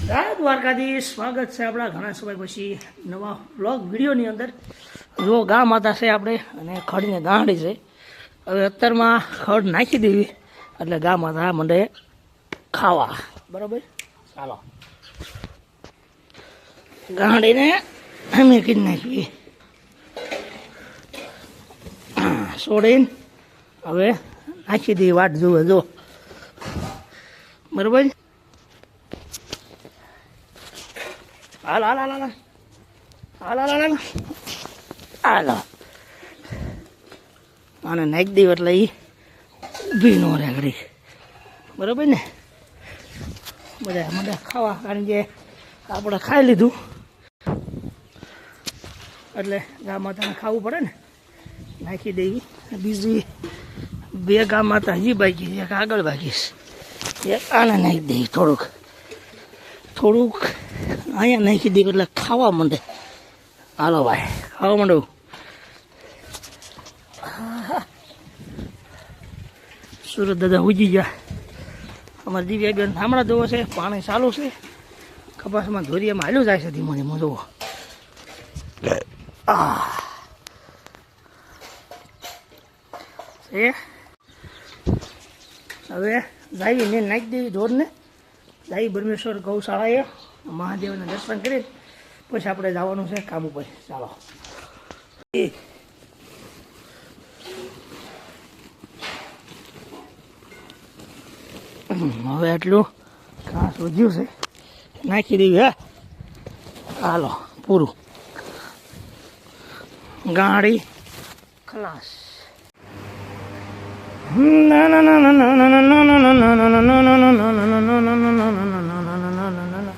જય દ્વારકાધીશ, સ્વાગત છે આપણા ઘણા સમય પછી નવા વ્લોગ વિડીયોની અંદર. જો ગા માતા છે આપણે અને ખડને ગાંડી છે. હવે અત્યારમાં ખડ નાખી દેવી એટલે ગા માતા મંડે ખાવા. બરાબર, ચાલો ગાંડીને અમે કીધી નાખી છોડીને હવે નાખી દઈએ. વાટ જુએ જો, બરાબર. હાલ હાલ હાલ હાલ હાલ હાલ હાલ હાલો આને નાખી દઈએ એટલે એ ઊભી ન રહે ઘડી. બરાબર ને, બધા બધા ખાવા, કારણ કે આપણે ખાઈ લીધું એટલે ગા માતાને ખાવું પડે ને. નાખી દઈએ. બીજી બે ગા માતા હજી બાકી છે, એક આગળ બાકી છે. એક આને નાખી દઈએ થોડુંક થોડુંક અહીંયા નાખી દઈએ એટલે ખાવા માંડે. હાલો ભાઈ, ખાવા માંડો. સુરત દાદા ઉજી ગયા. અમારે દિવ્યાબેન હમણાં જોવો છે, પાણી ચાલુ છે. કપાસમાં ધોરિયામાં હાલ્યું જાય છે ધીમો ધીમો. જોવો એ હવે જાવીને નાખી દેવી ઢોરને. જાવી બ્રહ્મેશ્વર ગૌશાળાએ મહાદેવના દર્શન કરી પછી આપણે જવાનું છે કામ ઉપર. ચાલો હવે એટલું ઘાસ વધ્યું છે, નાખી દેવી. હે હાલો, પૂરું. ગાડી ખલાસ. ના ના ના ના ના ના ના ના ના ના ના ના ના ના ના ના ના ના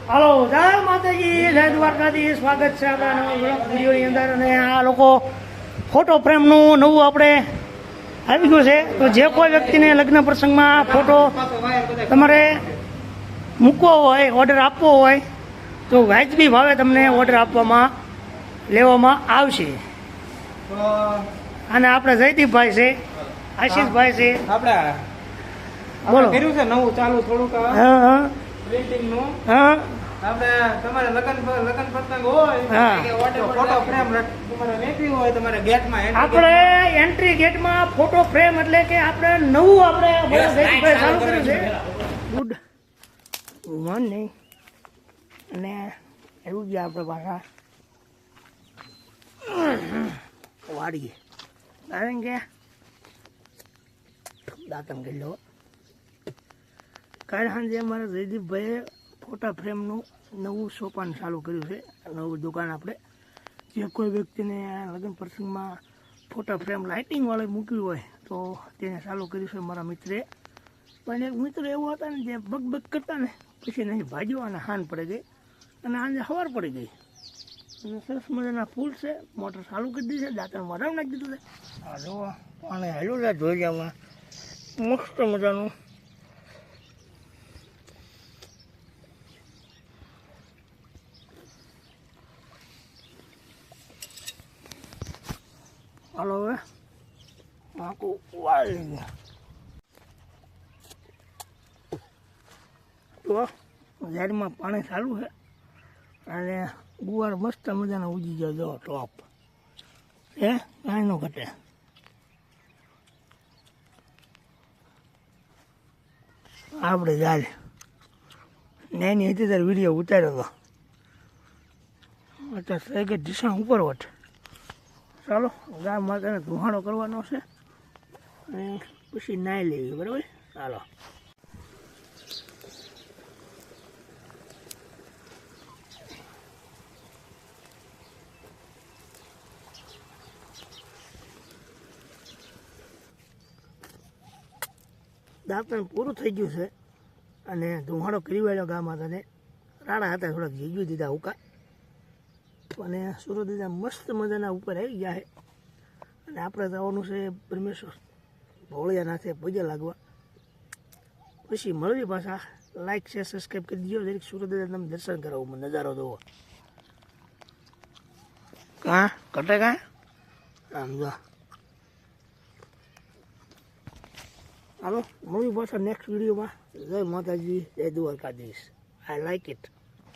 હાલો, જય માતાજી, જય દ્વારકાધીશ. સ્વાગત છે આપણા નવા વિડીયોની અંદર. અને આ લોકો ફોટો ફ્રેમનું નવું આપણે આવી ગયું છે. તો જે કોઈ વ્યક્તિને લગ્ન પ્રસંગમાં ફોટો તમારે મૂકવો હોય, ઓર્ડર આપવો હોય તો વાજબી ભાવે તમને ઓર્ડર આપવામાં લેવામાં આવશે. અને આપણે જયદીપભાઈ છે, આશીષભાઈ છે, આપણે બોલો કર્યું છે નવું ચાલુ થોડુંક. હા હા, પ્રિન્ટિંગનું. હા, આપણે તમારે લગન પ્રસંગ હોય, ફોટો ફ્રેમ તમારે લેવી હોય, તમારે ગેટમાં આપણે એન્ટ્રી ગેટમાં ફોટો ફ્રેમ એટલે કે આપણે નવું આપણે ચાલુ કર્યું છે. Good morning. અને એવું જ આપણે પાછા વાડીએ, કારણ કે દાંતણ કરી લો. કાલે સાંજે અમારા જયદીપભાઈએ ફોટા ફ્રેમનું નવું સોપાન ચાલુ કર્યું છે. નવું દુકાન આપણે જે કોઈ વ્યક્તિને લગ્ન પ્રસંગમાં ફોટા ફ્રેમ લાઇટિંગવાળે મૂક્યું હોય તો તેને ચાલુ કર્યું છે મારા મિત્રે. પણ એક મિત્ર એવો હતા ને જે બગ કરતા ને પછી નહીં ભાજ્યો અને હાન પડી ગઈ અને આજે સવાર પડી ગઈ. અને સરસ મજાના ફૂલ છે. મોટર ચાલુ કરી દીધી છે, દાંતણ મરાવ નાખી દીધું છે. આ જો પાણી હાલ્યું છે ધોરિયામાં, મસ્ત મજાનું. હાલો હવે આખું વાળી ગયા. તો ઝાડમાં પાણી ચાલુ છે અને ગુવાર મસ્ત મજાના ઉજી ગયો. જો ટોપ એ કાંઈ ન ઘટે. આપણે ઝાડ નાની હતી ત્યારે વિડીયો ઉતાર્યો હતો. અત્યારે થઈ ગઈ ઢીસણ ઉપર વટ. ચાલો ગા માતાને ધુહાડો કરવાનો છે અને પછી નાહી લેવી. બરાબર, ચાલો. દાંતણ પૂરું થઈ ગયું છે અને ધુમાડો કરી વાળ્યો ગા માતાને. રાડા હતા, થોડાક જીજુ દીધા ઉકા અને સુરત દીધા મસ્ત મજાના ઉપર આવી ગયા છે. અને આપણે જવાનું છે બ્રહ્મેશ્વર ભોળિયાનાથે પૂજા લાગવા. પછી મળવી પાછા લાઈક શેર સબસ્ક્રાઈબ કરી દીજો. જરીક સુરત તમે દર્શન કરાવો, મને નજારો જોવો. કાં કટે કાં આમ જો. હાલો મળ્યું પાછા નેક્સ્ટ વિડીયોમાં. જય માતાજી, જય દ્વારકાધીશ. I like it.